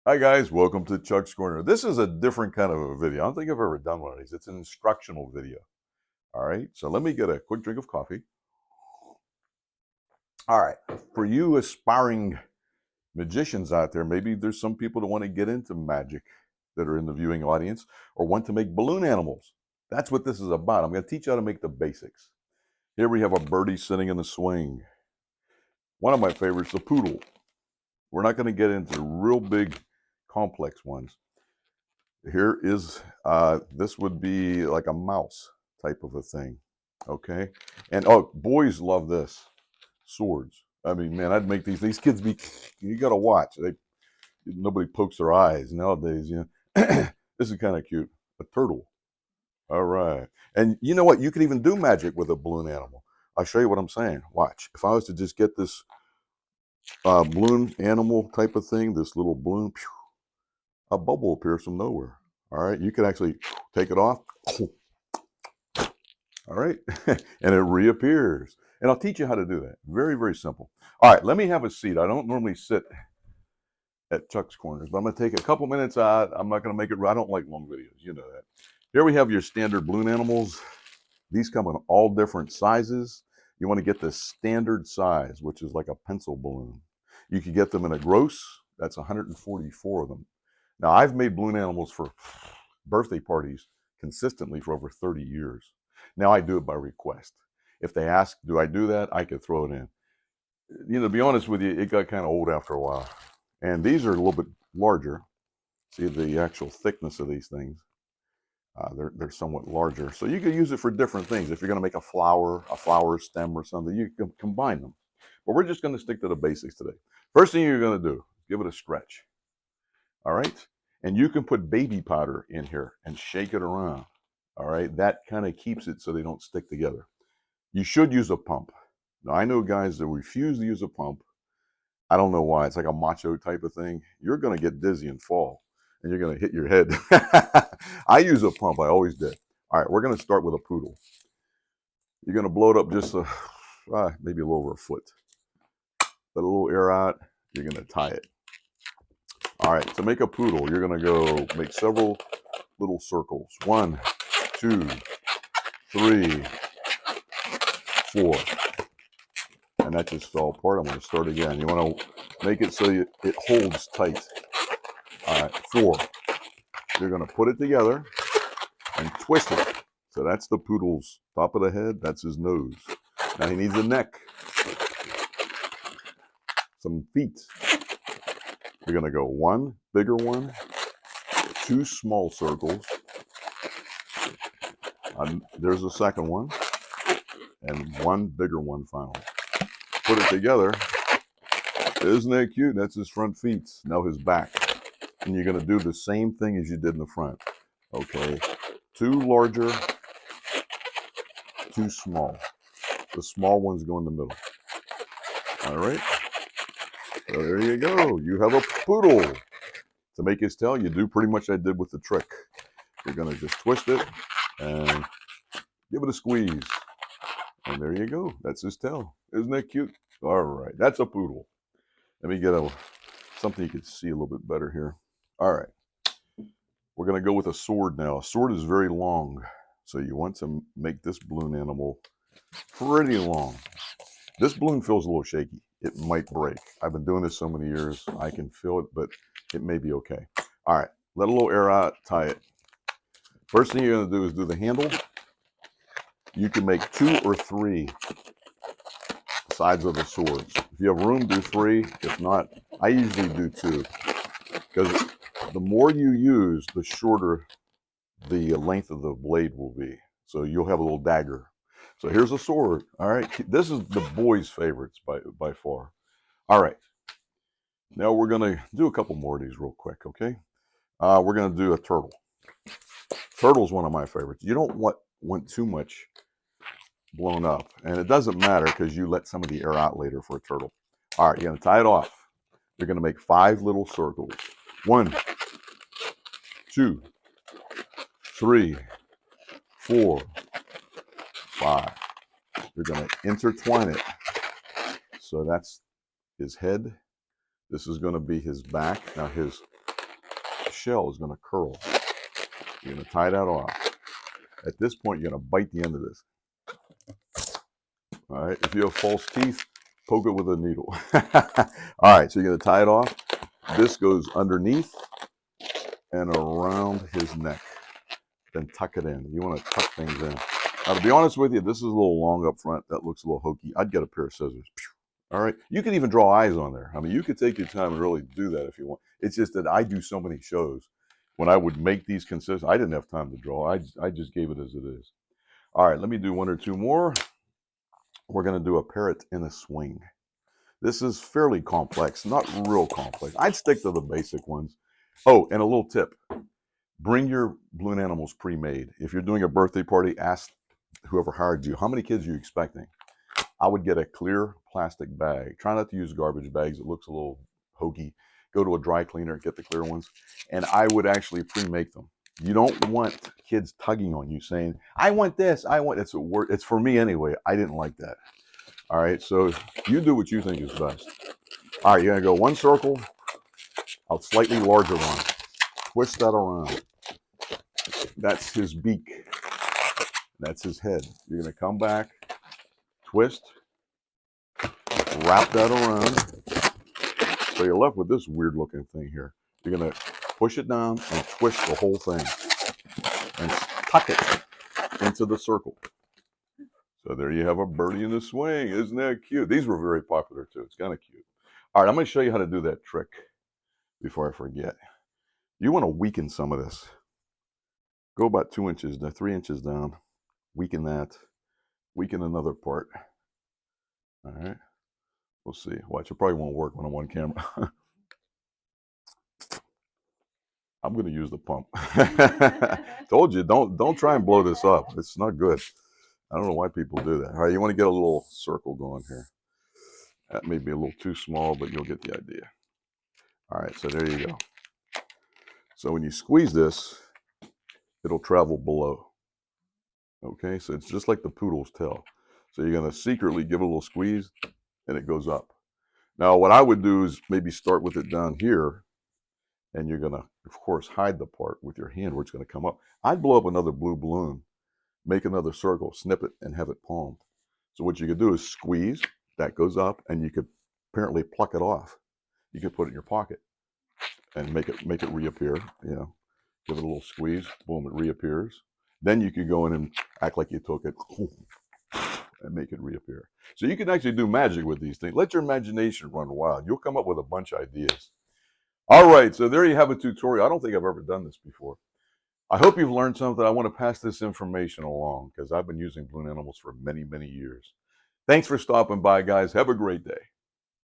Hi guys, welcome to Chuck's Corner. This is a different kind of a video. I don't think I've ever done one of these. It's an instructional video. All right, so let me get a quick drink of coffee. All right, for you aspiring magicians out there, maybe there's some people that want to get into magic that are in the viewing audience or want to make balloon animals. That's what this is about. I'm going to teach you how to make the basics. Here we have a birdie sitting in the swing. One of my favorites, the poodle. We're not going to get into real big, complex ones. Here is, this would be like a mouse type of a thing, okay? And oh, boys love this, swords. I mean, man, I'd make these kids be, you gotta watch. Nobody pokes their eyes nowadays, you know. This is kind of cute, a turtle. All right. And you know what? You can even do magic with a balloon animal. I'll show you what I'm saying. Watch. If I was to just get this balloon animal type of thing, this little balloon, a bubble appears from nowhere. All right, you can actually take it off. All right, and it reappears. And I'll teach you how to do that. Very, very simple. All right, let me have a seat. I don't normally sit at Chuck's Corners, but I'm going to take a couple minutes out. I'm not going to make it. I don't like long videos. You know that. Here we have your standard balloon animals. These come in all different sizes. You want to get the standard size, which is like a pencil balloon. You could get them in a gross. That's 144 of them. Now, I've made balloon animals for birthday parties consistently for over 30 years. Now I do it by request. If they ask, do I do that? I could throw it in. You know, to be honest with you, it got kind of old after a while. And these are a little bit larger. See the actual thickness of these things. They're somewhat larger. So you could use it for different things. If you're going to make a flower stem or something, you can combine them. But we're just going to stick to the basics today. First thing you're going to do, give it a stretch. All right? And you can put baby powder in here and shake it around. All right? That kind of keeps it so they don't stick together. You should use a pump. Now, I know guys that refuse to use a pump. I don't know why. It's like a macho type of thing. You're going to get dizzy and fall, and you're going to hit your head. I use a pump. I always did. All right, we're going to start with a poodle. You're going to blow it up just maybe a little over a foot. Let a little air out. You're going to tie it. All right, to make a poodle, you're going to go make several little circles. 1, 2, 3, 4. And that just fell apart. I'm going to start again. You want to make it so it holds tight. All right, 4. You're going to put it together and twist it. So that's the poodle's top of the head. That's his nose. Now he needs a neck, some feet. You're going to go 1 bigger one, 2 small circles. There's a second one, and 1 bigger one finally. Put it together. Isn't that cute? That's his front feet. Now his back. And you're going to do the same thing as you did in the front. Okay. 2 larger, 2 small. The small ones go in the middle. All right. So there you go. You have a poodle. To make his tail, you do pretty much what I did with the trick. You're going to just twist it and give it a squeeze. And there you go. That's his tail. Isn't that cute? All right. That's a poodle. Let me get something you can see a little bit better here. All right. We're going to go with a sword now. A sword is very long. So you want to make this balloon animal pretty long. This balloon feels a little shaky. It might break. I've been doing this so many years. I can feel it, but it may be okay. All right. Let a little air out. Tie it. First thing you're going to do is do the handle. You can make 2 or 3 sides of the swords. If you have room, do 3. If not, I usually do 2. Because the more you use, the shorter the length of the blade will be. So you'll have a little dagger. So here's a sword. All right. This is the boys' favorites by far. All right. Now we're going to do a couple more of these real quick, okay? We're going to do a turtle. Turtle's one of my favorites. You don't want too much blown up. And it doesn't matter because you let some of the air out later for a turtle. All right, you're going to tie it off. You're going to make 5 little circles. 1, 2, 3, 4, 5. You're going to intertwine it. So that's his head. This is going to be his back. Now his shell is going to curl. You're going to tie that off. At this point, you're going to bite the end of this. All right. If you have false teeth, poke it with a needle. All right. So you're going to tie it off. This goes underneath and around his neck. Then tuck it in. You want to tuck things in. Now, to be honest with you, this is a little long up front. That looks a little hokey. I'd get a pair of scissors. All right. You can even draw eyes on there. I mean, you could take your time and really do that if you want. It's just that I do so many shows. When I would make these consistent, I didn't have time to draw. I just gave it as it is. All right. Let me do one or two more. We're going to do a parrot in a swing. This is fairly complex, not real complex. I'd stick to the basic ones. Oh, and a little tip. Bring your balloon animals pre-made. If you're doing a birthday party, ask whoever hired you, how many kids are you expecting? I would get a clear plastic bag. Try not to use garbage bags. It looks a little hokey. Go to a dry cleaner, get the clear ones. And I would actually pre-make them. You don't want kids tugging on you saying, I want this, I want, it's for me anyway. I didn't like that. All right, so you do what you think is best. All right, you're gonna go one circle, a slightly larger one. Twist that around. That's his beak. That's his head. You're gonna come back, twist, wrap that around. So you're left with this weird looking thing here. You're gonna push it down and twist the whole thing and tuck it into the circle. So there you have a birdie in the swing. Isn't that cute? These were very popular too. It's kind of cute. All right, I'm going to show you how to do that trick before I forget. You want to weaken some of this. Go about 2 inches, 3 inches down. Weaken that. Weaken another part. All right. We'll see. Watch, it probably won't work when I'm on camera. I'm going to use the pump. Told you, don't try and blow this up. It's not good. I don't know why people do that. All right, you want to get a little circle going here. That may be a little too small, but you'll get the idea. All right, so there you go. So when you squeeze this, it'll travel below. Okay, so it's just like the poodle's tail. So you're going to secretly give it a little squeeze, and it goes up. Now, what I would do is maybe start with it down here, and you're going to, of course, hide the part with your hand where it's going to come up. I'd blow up another blue balloon, make another circle, snip it, and have it palmed. So what you could do is squeeze, that goes up, and you could apparently pluck it off. You could put it in your pocket and make it reappear, you know. Give it a little squeeze, boom, it reappears. Then you could go in and act like you took it and make it reappear. So you can actually do magic with these things. Let your imagination run wild. You'll come up with a bunch of ideas. All right, so there you have a tutorial. I don't think I've ever done this before. I hope you've learned something. I want to pass this information along because I've been using balloon animals for many, many years. Thanks for stopping by, guys. Have a great day.